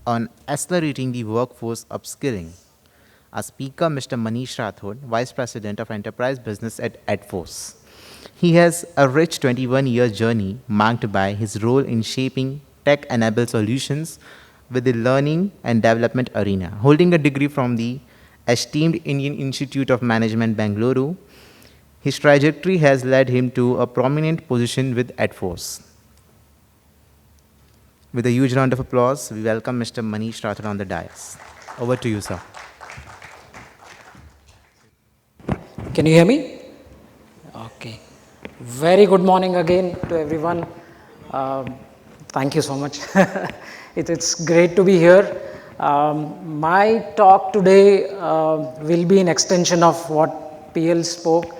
on accelerating the workforce upskilling. Our speaker, Mr. Manish Rathod, Vice President of Enterprise Business at edForce. He has a rich 21-year journey marked by his role in shaping tech-enabled solutions with the learning and development arena. Holding a degree from the esteemed Indian Institute of Management, Bangalore, his trajectory has led him to a prominent position with edForce. With a huge round of applause, we welcome Mr. Manish Rathod on the dais. Over to you, sir. Can you hear me? Okay. Very good morning again to everyone. Thank you so much. It's great to be here. My talk today will be an extension of what PL spoke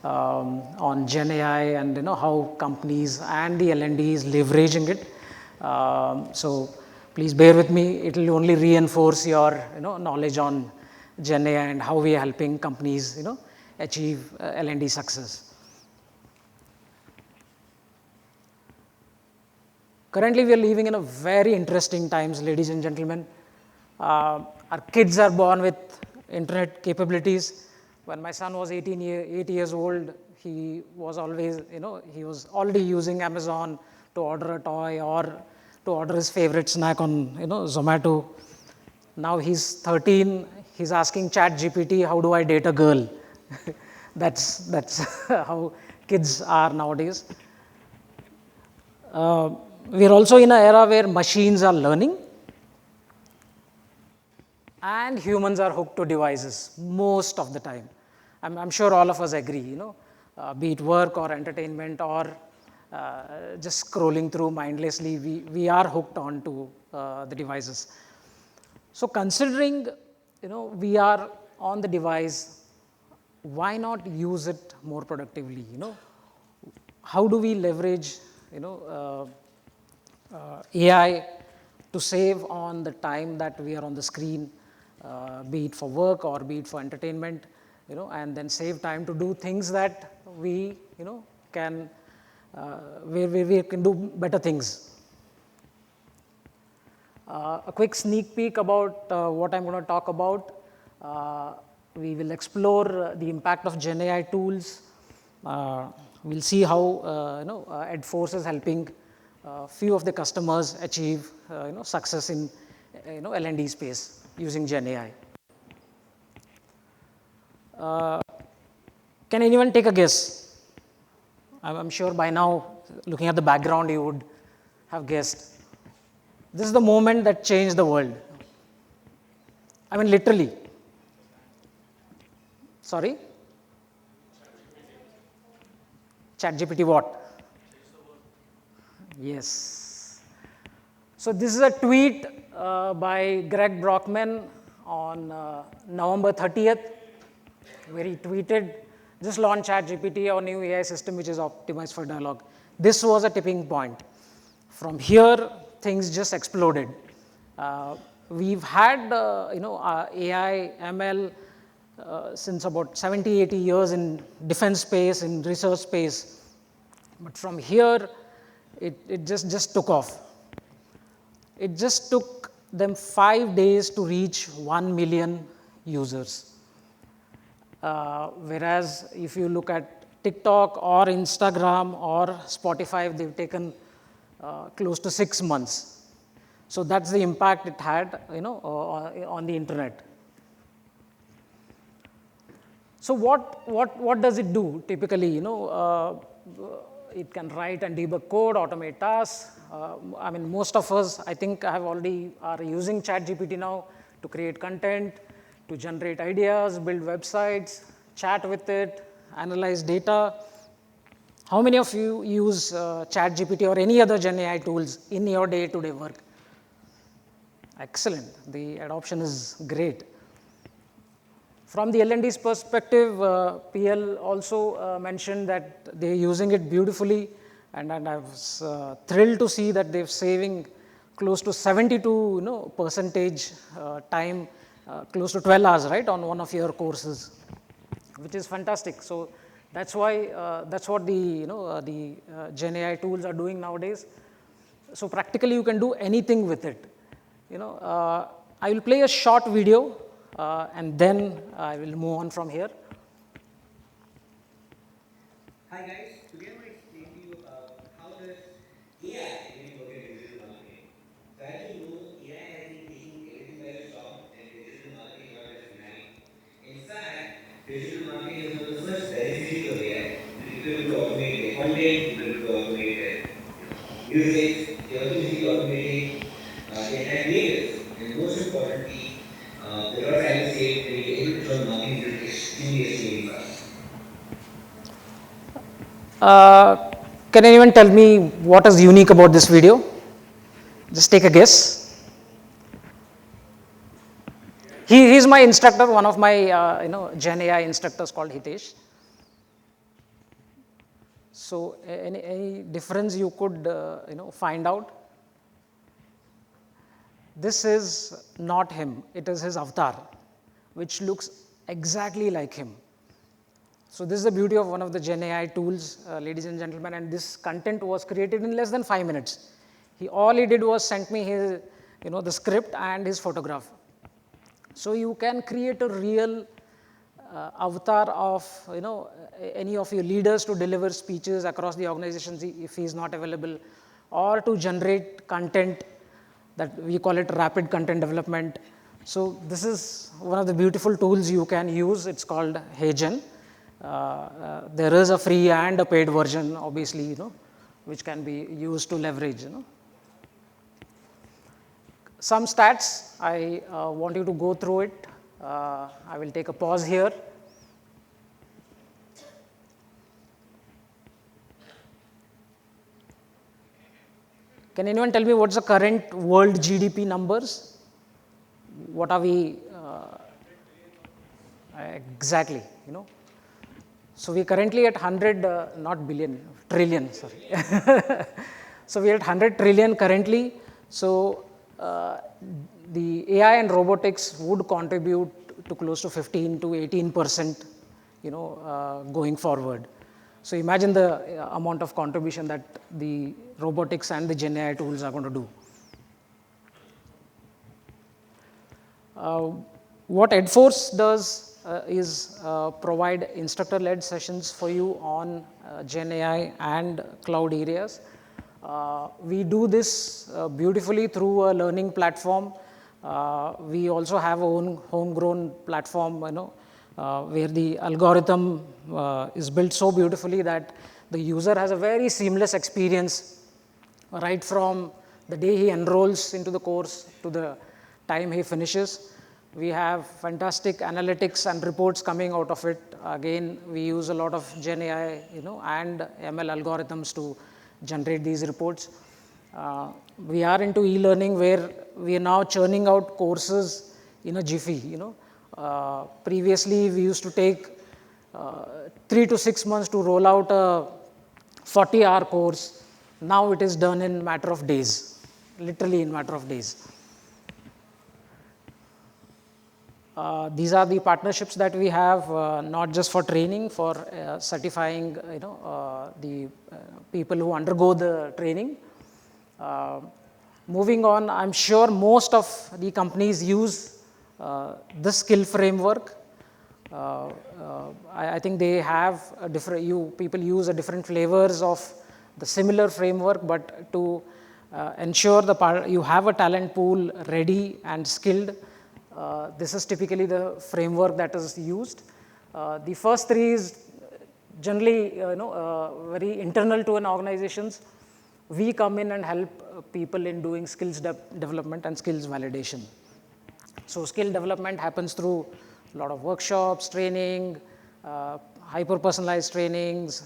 on Gen AI and how companies and the L&D is leveraging it. So please bear with me. It will only reinforce your knowledge on Gen AI and how we are helping companies achieve L&D success. Currently, we are living in a very interesting times, ladies and gentlemen. Our kids are born with internet capabilities. When my son was 8 years old, he was always, he was already using Amazon to order a toy or to order his favorite snack on, Zomato. Now he's 13. He's asking ChatGPT, how do I date a girl? That's how kids are nowadays. We're also in an era where machines are learning and humans are hooked to devices most of the time. I'm sure all of us agree, be it work or entertainment or just scrolling through mindlessly, we are hooked on to the devices. So considering, we are on the device, why not use it more productively? How do we leverage, AI to save on the time that we are on the screen, be it for work or be it for entertainment, and then save time to do things that we, can, where we can do better things. A quick sneak peek about what I'm going to talk about. We will explore the impact of Gen AI tools. We'll see how edForce is helping few of the customers achieve success in L&D space using Gen AI. Can anyone take a guess? I'm sure by now, looking at the background, you would have guessed. This is the moment that changed the world. I mean, literally. Sorry? ChatGPT what? Yes. So this is a tweet by Greg Brockman on November 30th, where he tweeted, just launch ChatGPT, our new AI system which is optimized for dialogue. This was a tipping point. From here, things just exploded. We've had AI, ML since about 70, 80 years in defense space, in research space. But from here, it just took off. It just took them 5 days to reach 1 million users. Whereas if you look at TikTok or Instagram or Spotify, they've taken close to 6 months. So that's the impact it had, on the internet. So what does it do typically? It can write and debug code, automate tasks. I mean, most of us, I think, are using ChatGPT now to create content, to generate ideas, build websites, chat with it, analyze data. How many of you use ChatGPT or any other Gen AI tools in your day-to-day work? Excellent. The adoption is great. From the L&D's perspective, PL also mentioned that they're using it beautifully, and I was thrilled to see that they're saving close to 72 percentage time, close to 12 hours, right, on one of your courses, which is fantastic. So that's why that's what the Gen AI tools are doing nowadays. So practically, you can do anything with it. I will play a short video and then I will move on from here. Hi guys, today I want to explain to you about how does AI really work in digital marketing. So as you know, AI has been taking everything by storm and digital marketing not left behind. In fact, digital marketing is one of the first beneficiaries of AI. People able to automate their content, people able to automate their music, they're also easily automating their entire creatives. And most importantly, there's a lot of time saved when you're able to turn marketing digital extremely fast. Can anyone tell me what is unique about this video? Just take a guess. He's my instructor, one of my Gen AI instructors called Hitesh. So any difference you could find out? This is not him. It is his avatar, which looks exactly like him. So this is the beauty of one of the Gen AI tools, ladies and gentlemen, and this content was created in less than 5 minutes. All he did was sent me his, the script and his photograph. So you can create a real avatar of, any of your leaders to deliver speeches across the organizations if he is not available, or to generate content that we call it rapid content development. So this is one of the beautiful tools you can use. It's called HeyGen. There is a free and a paid version, obviously, which can be used to leverage. Some stats, I want you to go through it. I will take a pause here. Can anyone tell me what's the current world GDP numbers? What are we exactly, So we're currently at 100, not billion, trillion, sorry. So we're at 100 trillion currently. So the AI and robotics would contribute to close to 15 to 18%, going forward. So imagine the amount of contribution that the robotics and the Gen AI tools are going to do. What edForce does is provide instructor-led sessions for you on Gen AI and cloud areas. We do this beautifully through a learning platform. We also have our own homegrown platform, where the algorithm is built so beautifully that the user has a very seamless experience right from the day he enrolls into the course to the time he finishes. We have fantastic analytics and reports coming out of it. Again, we use a lot of Gen AI, and ML algorithms to generate these reports. We are into e-learning, where we are now churning out courses in a jiffy. Previously, we used to take 3 to 6 months to roll out a 40-hour course. Now it is done in a matter of days, literally in a matter of days. These are the partnerships that we have, not just for training, for certifying, the people who undergo the training. Moving on, I'm sure most of the companies use this skill framework. I think they have a different, people use a different flavors of the similar framework, but to ensure you have a talent pool ready and skilled, this is typically the framework that is used. The first three is generally, very internal to an organizations. We come in and help people in doing skills development and skills validation. So skill development happens through a lot of workshops, training, hyper-personalized trainings,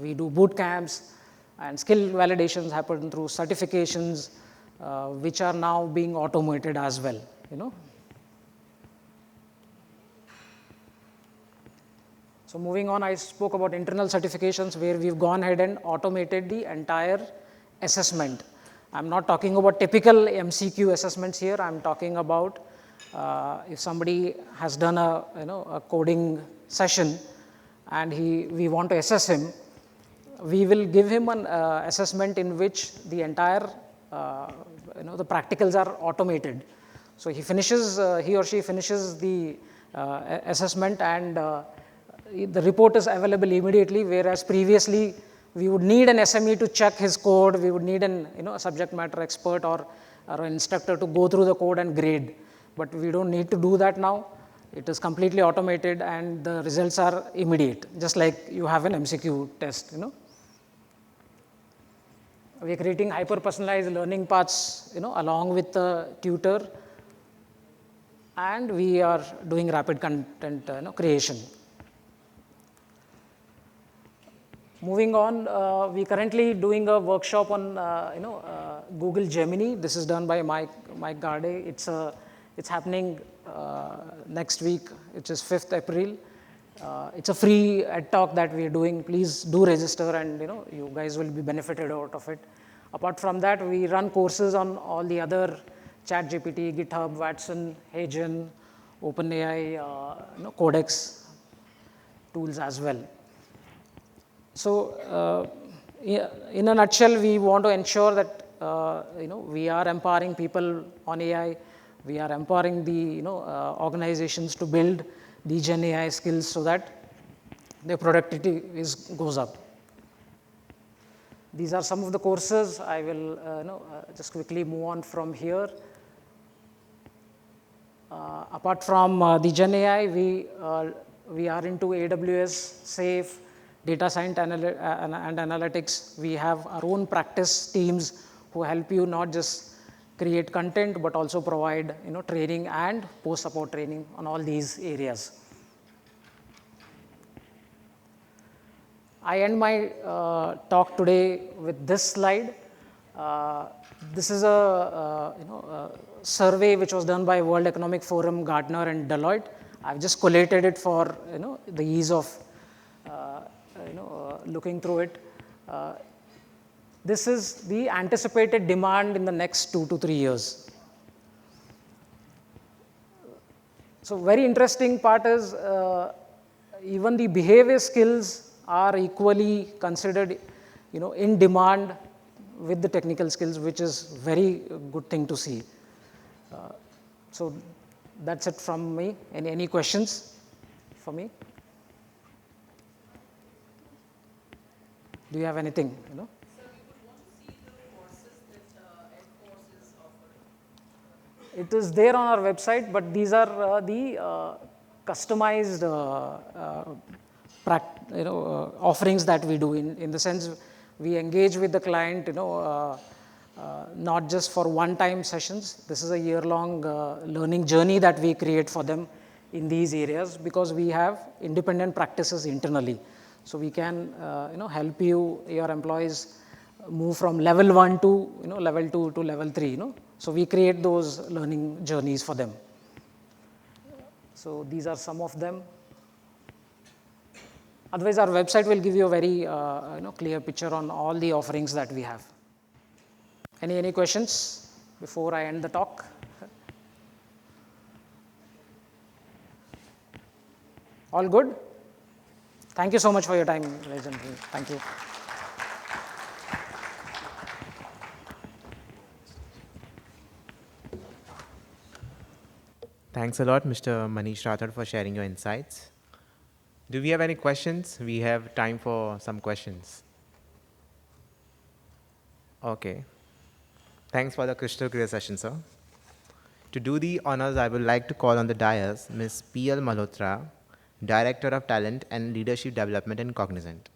we do boot camps, and skill validations happen through certifications, which are now being automated as well, So moving on, I spoke about internal certifications, where we've gone ahead and automated the entire assessment. I'm not talking about typical MCQ assessments here. I'm talking about if somebody has done a coding session and we want to assess him, we will give him an assessment in which the entire the practicals are automated. So he or she finishes the assessment, and the report is available immediately, whereas previously we would need an SME to check his code, we would need a subject matter expert or an instructor to go through the code and grade. But we don't need to do that now. It is completely automated and the results are immediate, just like you have an MCQ test. We are creating hyper-personalized learning paths, along with the tutor, and we are doing rapid content creation. Moving on, we currently doing a workshop on Google Gemini. This is done by Mike Garde. It's happening next week, which is 5th April. It's a free ed talk that we are doing. Please do register, and you guys will be benefited out of it. Apart from that, we run courses on all the other ChatGPT, GitHub, Watson, Hagen, OpenAI, Codex tools as well. So, in a nutshell, we want to ensure that we are empowering people on AI. We are empowering the organizations to build the Gen AI skills so that their productivity goes up. These are some of the courses. I will just quickly move on from here. Apart from the Gen AI, we are into AWS, SAFE, data science and analytics. We have our own practice teams who help you not just create content, but also provide training and post-support training on all these areas. I end my talk today with this slide. This is a survey which was done by World Economic Forum, Gartner, and Deloitte. I've just collated it for the ease of looking through it. This is the anticipated demand in the next 2 to 3 years. So very interesting part is even the behavior skills are equally considered in demand with the technical skills, which is very good thing to see. So that's it from me. Any questions for me? Do you have anything? So we would want to see the courses that edForce is offering. It is there on our website, but these are the customized offerings that we do. In the sense, we engage with the client, not just for one-time sessions. This is a year-long learning journey that we create for them in these areas, because we have independent practices internally. So we can help your employees move from level 1 to level 2 to level 3. So we create those learning journeys for them. So these are some of them. Otherwise, our website will give you a very clear picture on all the offerings that we have. Any questions before I end the talk? All good? Thank you so much for your time, ladies and gentlemen. Thank you. Thanks a lot, Mr. Manish Rathod, for sharing your insights. Do we have any questions? We have time for some questions. Okay. Thanks for the crystal clear session, sir. To do the honors, I would like to call on the dais Ms. P.L. Malhotra, Director of Talent and Leadership Development in Cognizant.